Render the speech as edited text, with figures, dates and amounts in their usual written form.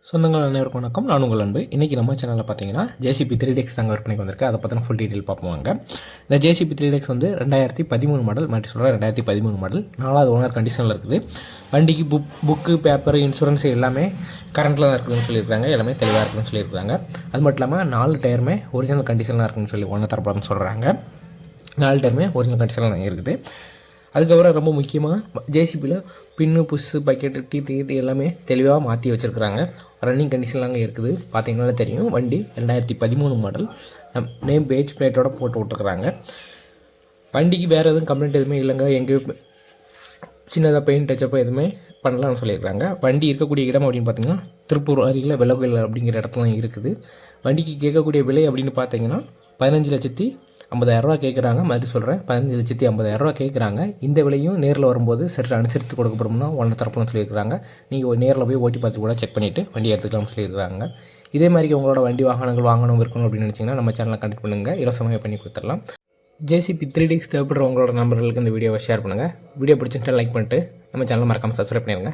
சொந்தங்கள் அனைவருக்கும் வணக்கம். நான் உங்கள் அன்பு. இன்றைக்கி நம்ம சேனலில் பார்த்தீங்கன்னா ஜேசிபி 3DX தாங்க விற்பனைக்கு வந்திருக்கு. அதை பற்றின ஃபுல் டீட்டெயில் பார்ப்போங்க. இந்த ஜேசிபி 3DX வந்து 2013 மாடல், மாட்டி சொல்கிறேன் 2013 மாடல், 4வது ஓனர் கண்டிஷனில் இருக்குது. வண்டிக்கு புக்கு, பேப்பர், இன்சூரன்ஸ் எல்லாமே கரண்ட்டில் தான் இருக்குதுன்னு சொல்லியிருக்காங்க. எல்லாமே தெளிவாக இருக்குதுன்னு சொல்லியிருக்காங்க. அது மட்டும் இல்லாமல் 4 டயருமே ஒரிஜினல் கண்டிஷனில் இருக்குதுன்னு சொல்லி ஓனர் தரப்புலன்னு சொல்கிறாங்க. 4 டயருமே ஒரிஜினல் கண்டிஷனில் தான் இருக்குது. அதுக்கப்புறம் ரொம்ப முக்கியமாக ஜேசிபியில் பின்னு, புஷ்ஷு, பக்கெட்டு, டீத்து இது எல்லாமே தெளிவாக மாற்றி வச்சுருக்குறாங்க. ரன்னிங் கண்டிஷனில் அங்கே இருக்குது. பார்த்தீங்கன்னா தெரியும். வண்டி 2013 மாடல், நேம் பேஜ் பிளேட்டோட போட்டு விட்டுருக்குறாங்க. வண்டிக்கு வேறு எதுவும் கம்ப்ளைண்ட் எதுவுமே இல்லைங்க. எங்கேயும் சின்னதாக பெயிண்ட் டச்சப்போ எதுவுமே பண்ணலாம்னு சொல்லியிருக்காங்க. வண்டி இருக்கக்கூடிய இடம் அப்படின்னு பார்த்தீங்கன்னா திருப்பூர் அருகில் வெள்ளக்கோயில் அப்படிங்கிற இடத்துல இருக்குது. வண்டிக்கு கேட்கக்கூடிய விலை அப்படின்னு பார்த்தீங்கன்னா 15,50,000 கேட்குறாங்க. மாதிரி சொல்கிறேன், 15,50,000 கேட்குறாங்க. இந்த விலையும் நேரில் வரும்போது சற்று அனுசரித்து கொடுக்கப்படும்னா ஒன்று தரப்புன்னு சொல்லியிருக்காங்க. நீங்கள் நேரில் போய் ஓட்டி பார்த்து கூட செக் பண்ணிவிட்டு வண்டி எடுத்துக்கலாம்னு சொல்லியிருக்காங்க. இதே மாதிரி உங்களோட வண்டி வாகனங்கள் வாங்கணும் இருக்கணும் அப்படின்னு நினச்சிங்கன்னா நம்ம சேனலை கனெக்ட் பண்ணுங்கள். இலவசமாக பண்ணி கொடுத்துடலாம். ஜேசிபி 3DX தேவைப்படுற உங்களோட நம்பர்களுக்கு இந்த வீடியோவை ஷேர் பண்ணுங்கள். வீடியோ பிடிச்சிட்டு லைக் பண்ணிட்டு நம்ம சேனலை மறக்காமல் சப்ஸ்கிரைப் பண்ணிடுங்க.